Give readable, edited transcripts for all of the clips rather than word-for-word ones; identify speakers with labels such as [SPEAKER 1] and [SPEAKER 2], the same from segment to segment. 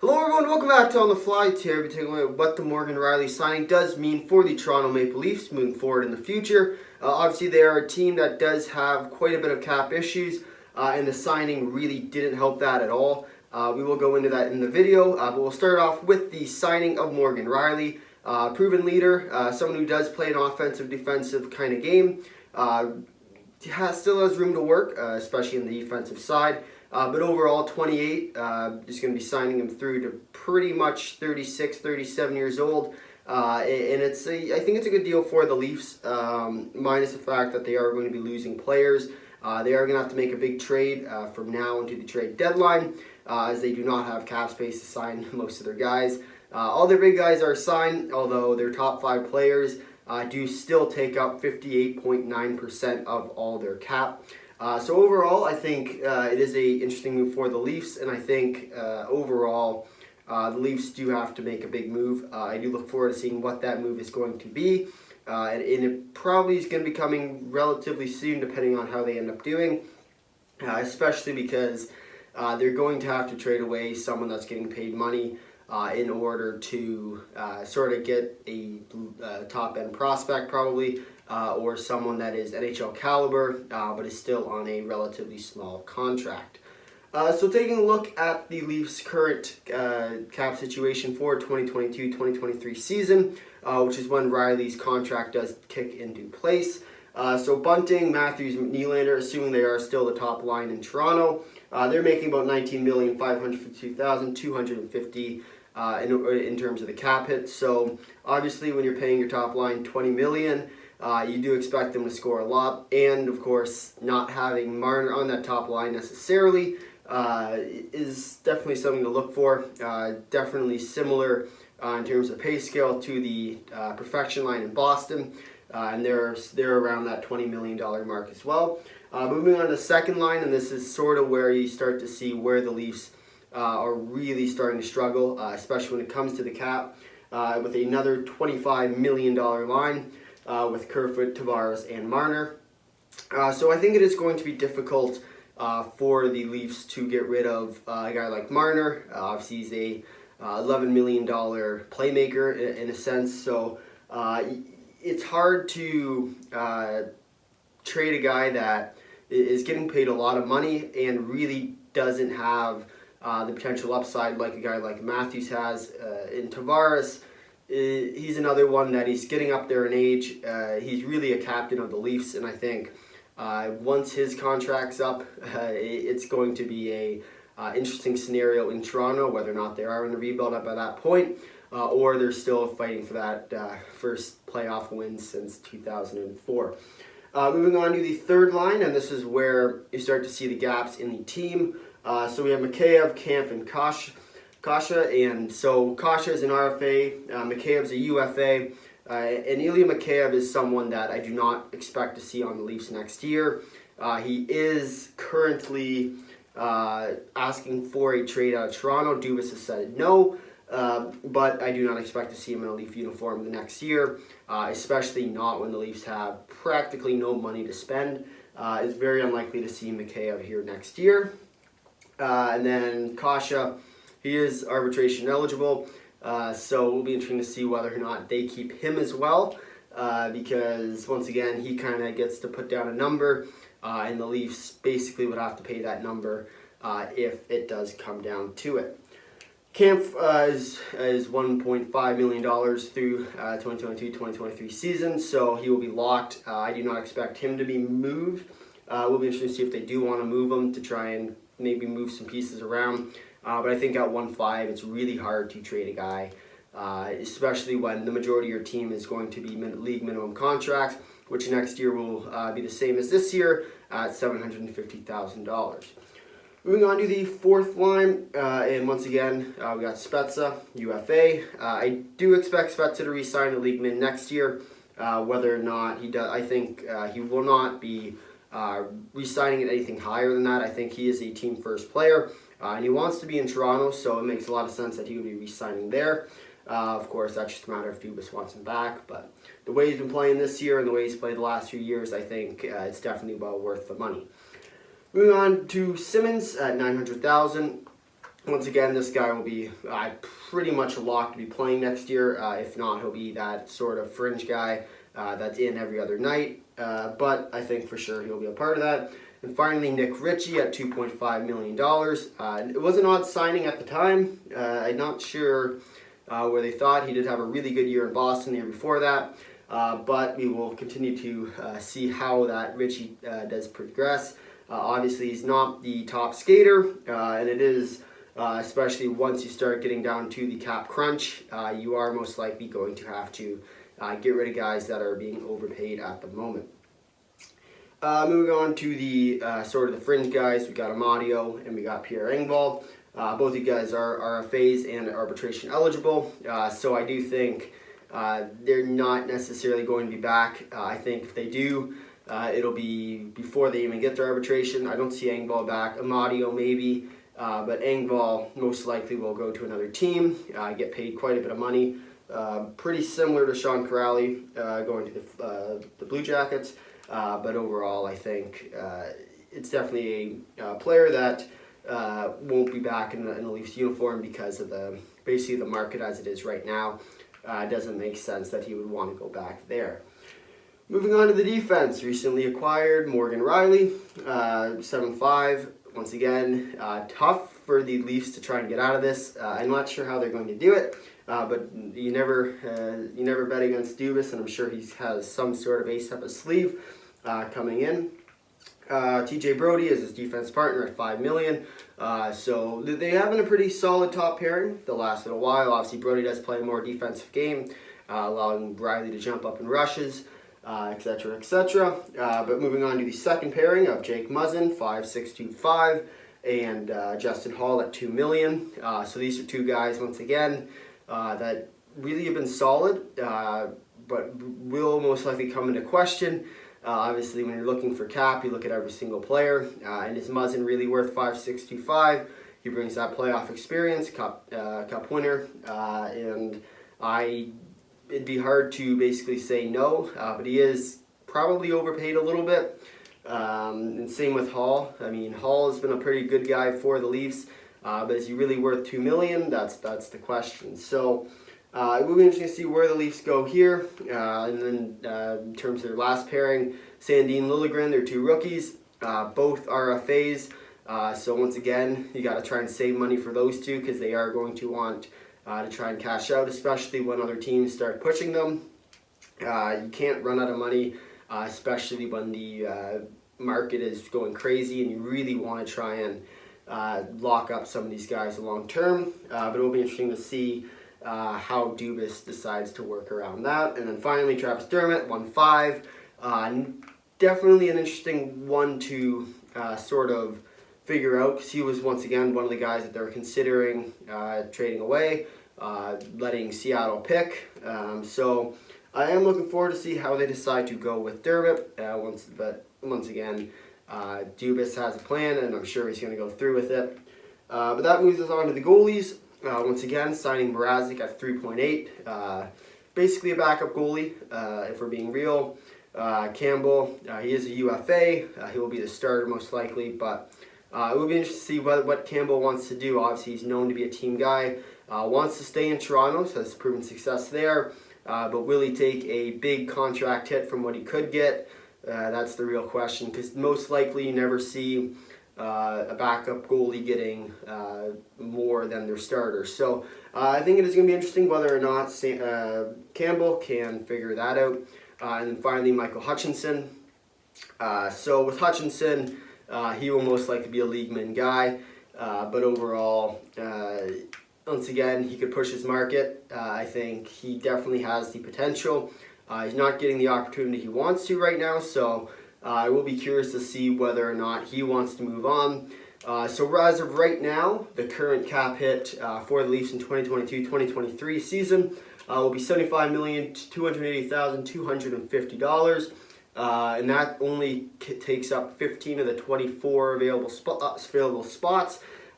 [SPEAKER 1] Hello everyone, welcome back to On the Fly. Today we're taking a look at what the Morgan Rielly signing does mean for the Toronto Maple Leafs moving forward in the future. Obviously they are a team that does have quite a bit of cap issues, and the signing really didn't help that at all. We will go into that in the video, but we'll start off with the signing of Morgan Rielly. Proven leader, someone who does play an offensive defensive kind of game. Still has room to work, especially in the defensive side. But overall, 28, just going to be signing him through to pretty much 36, 37 years old. And I think it's a good deal for the Leafs, minus the fact that they are going to be losing players. They are going to have to make a big trade from now into the trade deadline, as they do not have cap space to sign most of their guys. All their big guys are signed, although their top 5 players do still take up 58.9% of all their cap. So overall, I think it is a interesting move for the Leafs, and I think overall the Leafs do have to make a big move. I do look forward to seeing what that move is going to be, and it probably is going to be coming relatively soon, depending on how they end up doing, especially because they're going to have to trade away someone that's getting paid money in order to sort of get a top-end prospect, probably, or someone that is NHL caliber, but is still on a relatively small contract. So taking a look at the Leafs' current cap situation for 2022-2023 season, which is when Rielly's contract does kick into place. So Bunting, Matthews, and Nylander, assuming they are still the top line in Toronto, they're making about $19,552,250 in terms of the cap hit. So obviously when you're paying your top line $20 million, you do expect them to score a lot, and of course not having Marner on that top line necessarily is definitely something to look for. Definitely similar in terms of pay scale to the perfection line in Boston, and they're around that $20 million mark as well. Moving on to the second line, and this is sort of where you start to see where the Leafs are really starting to struggle, especially when it comes to the cap, with another $25 million line with Kerfoot, Tavares, and Marner. So I think it is going to be difficult for the Leafs to get rid of a guy like Marner. Obviously, he's a $11 million playmaker in a sense, so it's hard to trade a guy that is getting paid a lot of money and really doesn't have the potential upside like a guy like Matthews has. In Tavares, he's another one that he's getting up there in age. He's really a captain of the Leafs, and I think once his contract's up, it's going to be a interesting scenario in Toronto, whether or not they are in a rebuild up at that point, or they're still fighting for that first playoff win since 2004. Moving on to the third line, and this is where you start to see the gaps in the team. So we have Mikheyev, Kampf, and Kasha, and so Kasha is an RFA, Mikheyev's a UFA, and Ilya Mikheyev is someone that I do not expect to see on the Leafs next year. He is currently asking for a trade out of Toronto. Dubas has said no, but I do not expect to see him in a Leaf uniform the next year, especially not when the Leafs have practically no money to spend. It's very unlikely to see Mikheyev here next year. And then Kasha, he is arbitration eligible, so it will be interesting to see whether or not they keep him as well, because once again he kind of gets to put down a number, and the Leafs basically would have to pay that number if it does come down to it. Kampf is $1.5 million through 2022-2023 season, so he will be locked. I do not expect him to be moved. It will be interesting to see if they do want to move him to try and maybe move some pieces around. But I think at 1.5, it's really hard to trade a guy, especially when the majority of your team is going to be league minimum contracts, which next year will be the same as this year at $750,000. Moving on to the fourth line, and once again, we got Spezza, UFA. I do expect Spezza to re-sign a league min next year. Whether or not he does, I think he will not be re-signing at anything higher than that. I think he is a team first player, and he wants to be in Toronto, so it makes a lot of sense that he would be re-signing there. Of course, that's just a matter of Dubas wants him back, but the way he's been playing this year and the way he's played the last few years, I think it's definitely well worth the money. Moving on to Simmons at $900,000. Once again, this guy will be pretty much locked to be playing next year. If not, he'll be that sort of fringe guy that's in every other night. But I think for sure he'll be a part of that. And finally, Nick Richie at $2.5 million. It was an odd signing at the time. I'm not sure where they thought. He did have a really good year in Boston the year before that. But we will continue to see how that Richie does progress. Obviously, he's not the top skater, and it is, especially once you start getting down to the cap crunch, you are most likely going to have to get rid of guys that are being overpaid at the moment. Moving on to the sort of the fringe guys, we got Amadio and we got Pierre Engvall. Both of you guys are RFAs and arbitration eligible, so I do think they're not necessarily going to be back. I think if they do, it'll be before they even get to arbitration. I don't see Engvall back. Amadio maybe, but Engvall most likely will go to another team, get paid quite a bit of money. Pretty similar to Sean Rielly going to the Blue Jackets, but overall I think it's definitely a player that won't be back in the Leafs uniform because of basically the market as it is right now. It doesn't make sense that he would want to go back there. Moving on to the defense, recently acquired Morgan Rielly, 7'5". Once again, tough for the Leafs to try and get out of this. I'm not sure how they're going to do it, but you never bet against Dubas, and I'm sure he has some sort of ace up his sleeve coming in. TJ Brody is his defense partner at $5 million. So they have been a pretty solid top pairing the last little while. Obviously, Brody does play a more defensive game, allowing Rielly to jump up in rushes, etc., etc. But moving on to the second pairing of Jake Muzzin, 5'6", and Justin Hall at $2 million. So these are two guys, once again, that really have been solid, but will most likely come into question. Obviously, when you're looking for cap, you look at every single player, and is Muzzin really worth 5'6", ? He brings that playoff experience, cup winner, and it'd be hard to basically say no, but he is probably overpaid a little bit. And same with Hall. I mean, Hall has been a pretty good guy for the Leafs, but is he really worth $2 million? That's the question. So it will be interesting to see where the Leafs go here. And then in terms of their last pairing, Sandin Liljegren, they're two rookies, both RFAs. So once again, you got to try and save money for those two because they are going to want to try and cash out, especially when other teams start pushing them. You can't run out of money, especially when the market is going crazy and you really want to try and lock up some of these guys long term. But it will be interesting to see how Dubas decides to work around that. And then finally, Travis Dermott, 1.5. Definitely an interesting one to sort of figure out because he was once again one of the guys that they're considering trading away, letting Seattle pick. So I am looking forward to see how they decide to go with Dermott. But once again, Dubas has a plan, and I'm sure he's going to go through with it. But that moves us on to the goalies. Once again, signing Mrazek at 3.8. Basically a backup goalie, if we're being real. Campbell, he is a UFA. He will be the starter most likely, but it will be interesting to see what Campbell wants to do. Obviously, he's known to be a team guy. Wants to stay in Toronto, so has proven success there. But will he take a big contract hit from what he could get? That's the real question, because most likely you never see a backup goalie getting more than their starter. So I think it is going to be interesting whether or not Campbell can figure that out. And then finally, Michael Hutchinson. So with Hutchinson, he will most likely be a league-min guy. But overall, once again, he could push his market. I think he definitely has the potential. He's not getting the opportunity he wants to right now, so I will be curious to see whether or not he wants to move on. So as of right now, the current cap hit for the Leafs in 2022-2023 season will be $75,280,250. And that only takes up 15 of the 24 available spots.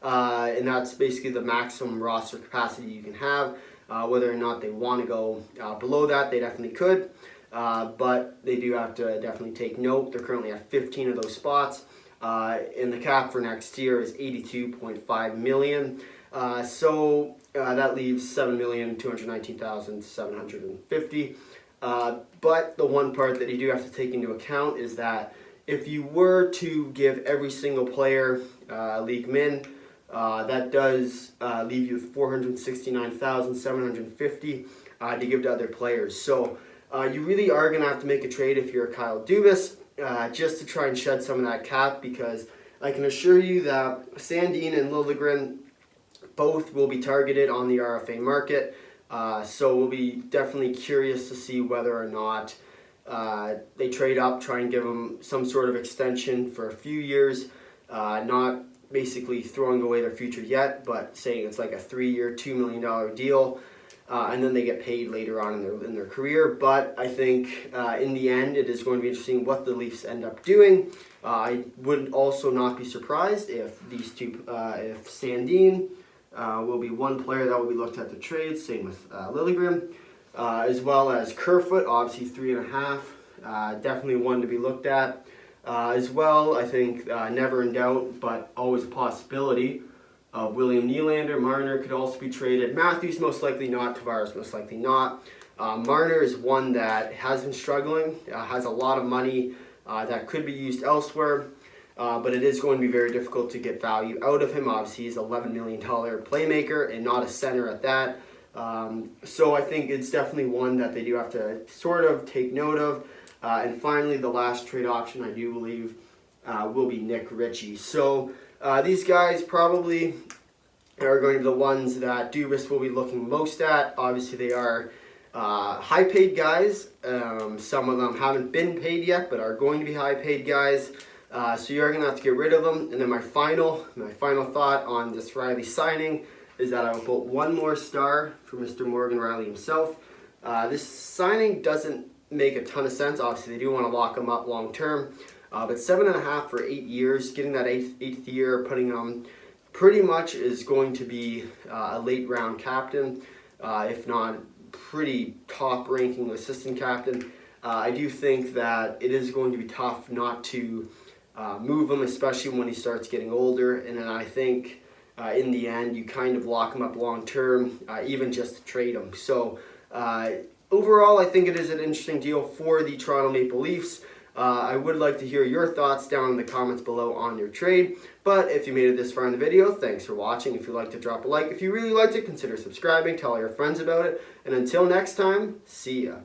[SPEAKER 1] And that's basically the maximum roster capacity you can have. Whether or not they want to go below that, they definitely could. But they do have to definitely take note. They're currently at 15 of those spots. And the cap for next year is $82.5 million. That leaves $7,219,750. But the one part that you do have to take into account is that if you were to give every single player league min, that does leave you with $469,750 to give to other players. So you really are going to have to make a trade if you're a Kyle Dubas, just to try and shed some of that cap, because I can assure you that Sandin and Liljegren both will be targeted on the RFA market. So we'll be definitely curious to see whether or not they trade up, try and give them some sort of extension for a few years, not basically throwing away their future yet, but saying it's like a 3-year, $2 million deal, and then they get paid later on in their career. But I think in the end, it is going to be interesting what the Leafs end up doing. I would also not be surprised if these two, if Sandin will be one player that will be looked at the trade, same with Liljegren, as well as Kerfoot, obviously 3.5, definitely one to be looked at. As well, I think never in doubt, but always a possibility of William Nylander. Marner could also be traded. Matthews most likely not. Tavares most likely not. Marner is one that has been struggling, has a lot of money that could be used elsewhere, but it is going to be very difficult to get value out of him. Obviously, he's an $11 million playmaker and not a center at that. So I think it's definitely one that they do have to sort of take note of. And finally, the last trade option, I do believe, will be Nick Richie. So these guys probably are going to be the ones that Dubas will be looking most at. Obviously, they are high-paid guys. Some of them haven't been paid yet, but are going to be high-paid guys. So you're going to have to get rid of them. And then my final thought on this Rielly signing is that I will put one more star for Mr. Morgan Rielly himself. This signing doesn't make a ton of sense. Obviously, they do want to lock him up long term, but 7.5 for 8 years, getting that eighth year, putting him pretty much is going to be a late round captain, if not pretty top ranking assistant captain. I do think that it is going to be tough not to move him, especially when he starts getting older. And then I think in the end, you kind of lock him up long term, even just to trade him. So overall, I think it is an interesting deal for the Toronto Maple Leafs. I would like to hear your thoughts down in the comments below on your trade. But if you made it this far in the video, thanks for watching. If you'd like to drop a like. If you really liked it, consider subscribing. Tell all your friends about it. And until next time, see ya.